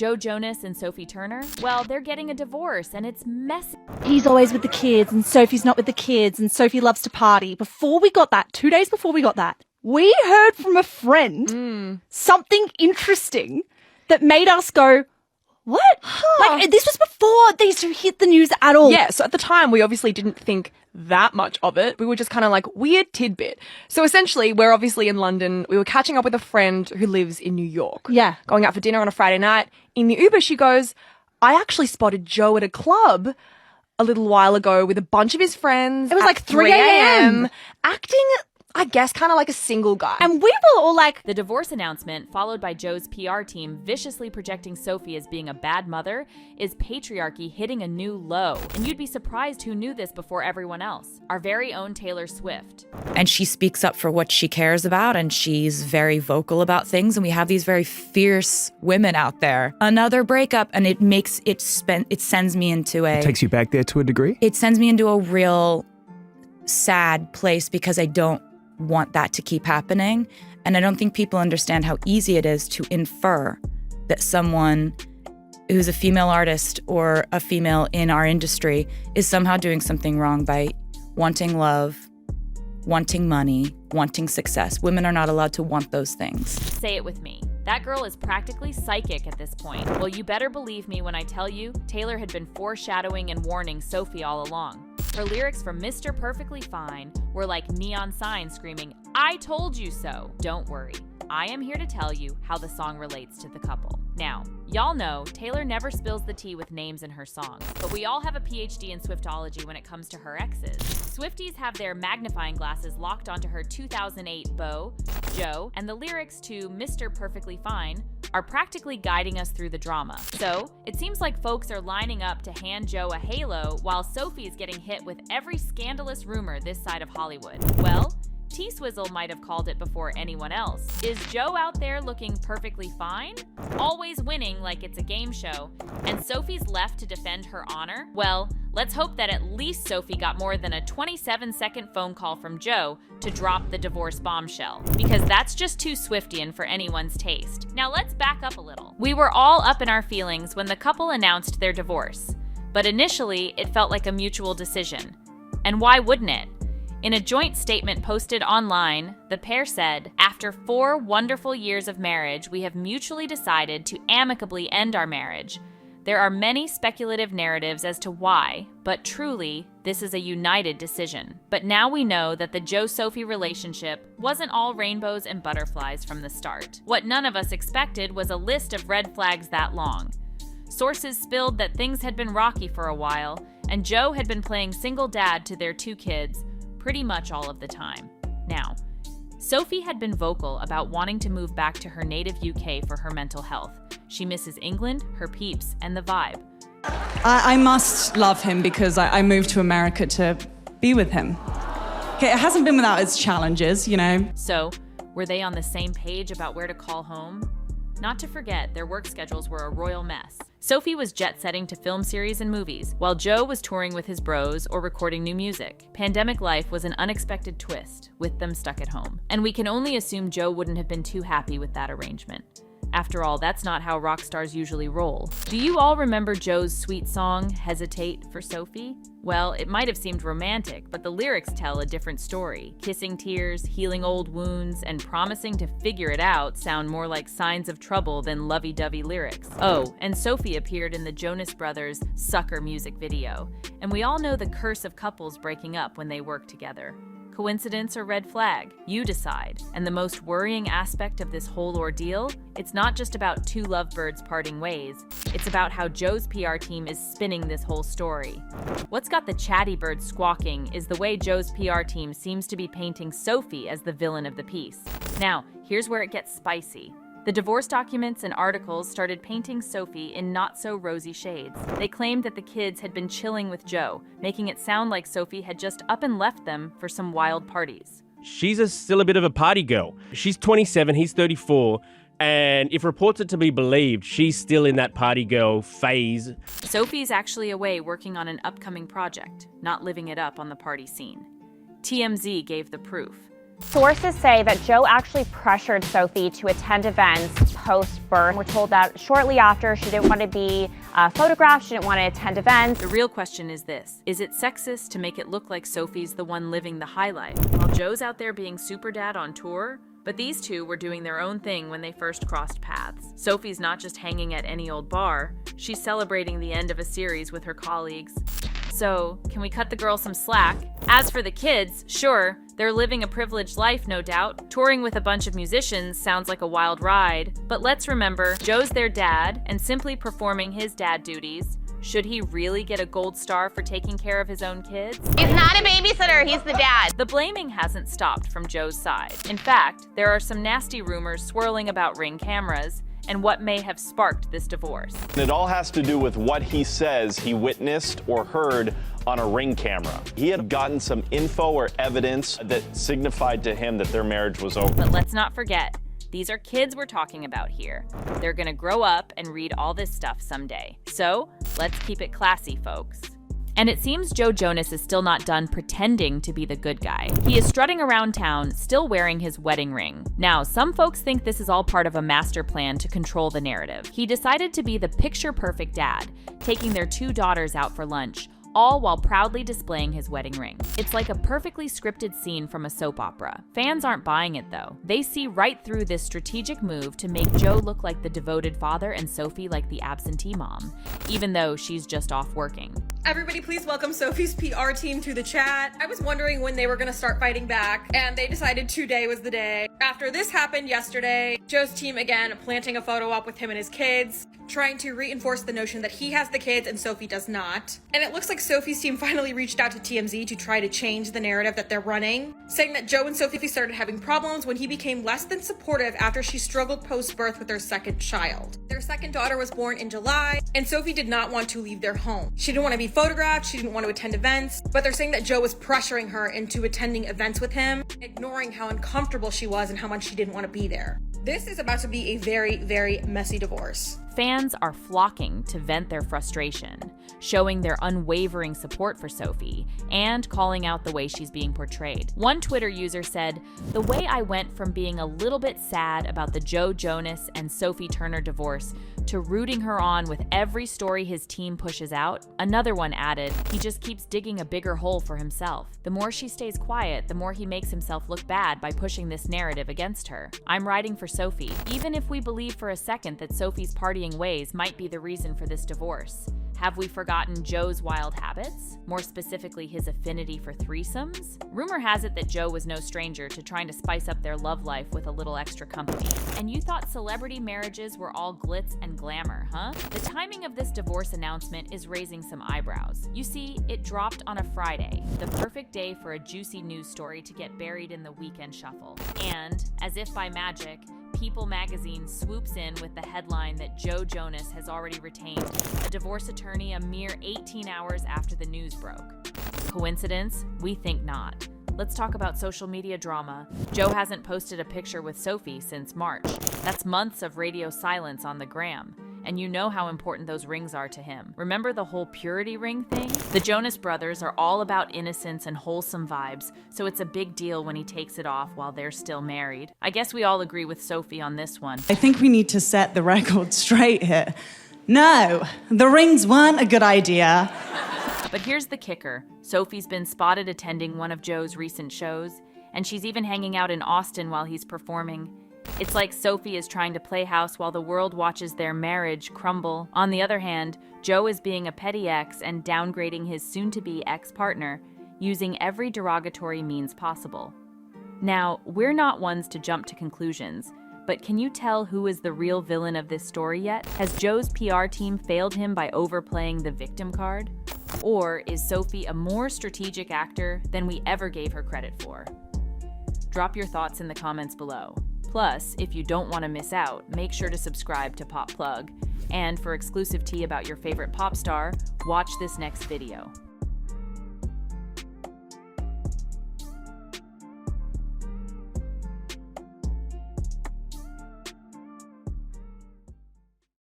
Joe Jonas and Sophie Turner? Well, they're getting a divorce and it's messy. He's always with the kids and Sophie's not with the kids and Sophie loves to party. Before we got that, 2 days before we got that, we heard from a friend something interesting that made us go, what? Like, this was before these two hit the news at all. Yeah, so at the time, we obviously didn't think that much of it. We were just kind of like, weird tidbit. So essentially, we're obviously in London. We were catching up with a friend who lives in New York. Yeah. Going out for dinner on a Friday night. In the Uber, she goes, I actually spotted Joe at a club a little while ago with a bunch of his friends. It was at like 3 a.m. acting, I guess, kind of like a single guy. And we were all like... The divorce announcement, followed by Joe's PR team viciously projecting Sophie as being a bad mother, is patriarchy hitting a new low. And you'd be surprised who knew this before everyone else. Our very own Taylor Swift. And she speaks up for what she cares about, and she's very vocal about things, and we have these very fierce women out there. Another breakup, and it sends me into It takes you back there to a degree? It sends me into a real sad place because I don't want that to keep happening. And I don't think people understand how easy it is to infer that someone who's a female artist or a female in our industry is somehow doing something wrong by wanting love, wanting money, wanting success. Women are not allowed to want those things. Say it with me. That girl is practically psychic at this point. Well, you better believe me when I tell you, Taylor had been foreshadowing and warning Sophie all along. Her lyrics from Mr. Perfectly Fine were like neon signs screaming, I told you so. Don't worry, I am here to tell you how the song relates to the couple. Now, y'all know Taylor never spills the tea with names in her songs, but we all have a PhD in Swiftology when it comes to her exes. Swifties have their magnifying glasses locked onto her 2008 beau, Joe, and the lyrics to Mr. Perfectly Fine are practically guiding us through the drama. So, it seems like folks are lining up to hand Joe a halo while Sophie is getting hit with every scandalous rumor this side of Hollywood. Well, T-Swizzle might have called it before anyone else. Is Joe out there looking perfectly fine? Always winning like it's a game show, and Sophie's left to defend her honor? Well, let's hope that at least Sophie got more than a 27-second phone call from Joe to drop the divorce bombshell, because that's just too Swiftian for anyone's taste. Now let's back up a little. We were all up in our feelings when the couple announced their divorce, but initially it felt like a mutual decision. And why wouldn't it? In a joint statement posted online, the pair said, after 4 wonderful years of marriage, we have mutually decided to amicably end our marriage. There are many speculative narratives as to why, but truly, this is a united decision. But now we know that the Joe-Sophie relationship wasn't all rainbows and butterflies from the start. What none of us expected was a list of red flags that long. Sources spilled that things had been rocky for a while, and Joe had been playing single dad to their 2 kids, pretty much all of the time. Now, Sophie had been vocal about wanting to move back to her native UK for her mental health. She misses England, her peeps, and the vibe. I must love him because I moved to America to be with him. Okay, it hasn't been without its challenges, you know. So, were they on the same page about where to call home? Not to forget, their work schedules were a royal mess. Sophie was jet-setting to film series and movies, while Joe was touring with his bros or recording new music. Pandemic life was an unexpected twist, with them stuck at home. And we can only assume Joe wouldn't have been too happy with that arrangement. After all, that's not how rock stars usually roll. Do you all remember Joe's sweet song, Hesitate, for Sophie? Well, it might have seemed romantic, but the lyrics tell a different story. Kissing tears, healing old wounds, and promising to figure it out sound more like signs of trouble than lovey-dovey lyrics. Oh, and Sophie appeared in the Jonas Brothers' Sucker music video. And we all know the curse of couples breaking up when they work together. Coincidence or red flag? You decide. And the most worrying aspect of this whole ordeal? It's not just about 2 lovebirds parting ways. It's about how Joe's PR team is spinning this whole story. What's got the chatty bird squawking is the way Joe's PR team seems to be painting Sophie as the villain of the piece. Now, here's where it gets spicy. The divorce documents and articles started painting Sophie in not-so-rosy shades. They claimed that the kids had been chilling with Joe, making it sound like Sophie had just up and left them for some wild parties. She's still a bit of a party girl. She's 27, he's 34, and if reports are to be believed, she's still in that party girl phase. Sophie's actually away working on an upcoming project, not living it up on the party scene. TMZ gave the proof. Sources say that Joe actually pressured Sophie to attend events post-birth. We're told that shortly after, she didn't want to be photographed, she didn't want to attend events. The real question is this: is it sexist to make it look like Sophie's the one living the high life, while Joe's out there being super dad on tour? But these two were doing their own thing when they first crossed paths. Sophie's not just hanging at any old bar, she's celebrating the end of a series with her colleagues. So, can we cut the girl some slack? As for the kids, sure, they're living a privileged life, no doubt. Touring with a bunch of musicians sounds like a wild ride. But let's remember, Joe's their dad and simply performing his dad duties. Should he really get a gold star for taking care of his own kids? He's not a babysitter, he's the dad. The blaming hasn't stopped from Joe's side. In fact, there are some nasty rumors swirling about Ring cameras and what may have sparked this divorce. It all has to do with what he says he witnessed or heard on a Ring camera. He had gotten some info or evidence that signified to him that their marriage was over. But let's not forget, these are kids we're talking about here. They're gonna grow up and read all this stuff someday. So let's keep it classy, folks. And it seems Joe Jonas is still not done pretending to be the good guy. He is strutting around town, still wearing his wedding ring. Now, some folks think this is all part of a master plan to control the narrative. He decided to be the picture-perfect dad, taking their 2 daughters out for lunch, all while proudly displaying his wedding ring. It's like a perfectly scripted scene from a soap opera. Fans aren't buying it though. They see right through this strategic move to make Joe look like the devoted father and Sophie like the absentee mom, even though she's just off working. Everybody please welcome Sophie's PR team to the chat. I was wondering when they were gonna start fighting back, and they decided today was the day. After this happened yesterday, Joe's team again planting a photo op with him and his kids, trying to reinforce the notion that he has the kids and Sophie does not. And it looks like Sophie's team finally reached out to TMZ to try to change the narrative that they're running, saying that Joe and Sophie started having problems when he became less than supportive after she struggled post-birth with their second child. Their second daughter was born in July, and Sophie did not want to leave their home. She didn't want to be photographed, she didn't want to attend events, but they're saying that Joe was pressuring her into attending events with him, ignoring how uncomfortable she was and how much she didn't want to be there. This is about to be a very, very messy divorce. Fans are flocking to vent their frustration, showing their unwavering support for Sophie, and calling out the way she's being portrayed. One Twitter user said, "The way I went from being a little bit sad about the Joe Jonas and Sophie Turner divorce to rooting her on with every story his team pushes out." Another one added, "He just keeps digging a bigger hole for himself. The more she stays quiet, the more he makes himself look bad by pushing this narrative against her. I'm riding for Sophie, even if we believe for a second that Sophie's partying ways might be the reason for this divorce. Have we forgotten Joe's wild habits? More specifically, his affinity for threesomes? Rumor has it that Joe was no stranger to trying to spice up their love life with a little extra company. And you thought celebrity marriages were all glitz and glamour, huh? The timing of this divorce announcement is raising some eyebrows. You see, it dropped on a Friday, the perfect day for a juicy news story to get buried in the weekend shuffle. And, as if by magic, People magazine swoops in with the headline that Joe Jonas has already retained a divorce attorney a mere 18 hours after the news broke. Coincidence? We think not. Let's talk about social media drama. Joe hasn't posted a picture with Sophie since March. That's months of radio silence on the gram. And you know how important those rings are to him. Remember the whole purity ring thing? The Jonas brothers are all about innocence and wholesome vibes, so it's a big deal when he takes it off while they're still married. I guess we all agree with Sophie on this one. I think we need to set the record straight here. No, the rings weren't a good idea. But here's the kicker. Sophie's been spotted attending one of Joe's recent shows, and she's even hanging out in Austin while he's performing. It's like Sophie is trying to play house while the world watches their marriage crumble. On the other hand, Joe is being a petty ex and downgrading his soon-to-be ex-partner, using every derogatory means possible. Now, we're not ones to jump to conclusions, but can you tell who is the real villain of this story yet? Has Joe's PR team failed him by overplaying the victim card? Or is Sophie a more strategic actor than we ever gave her credit for? Drop your thoughts in the comments below. Plus, if you don't want to miss out, make sure to subscribe to PopPlug. And for exclusive tea about your favorite pop star, watch this next video.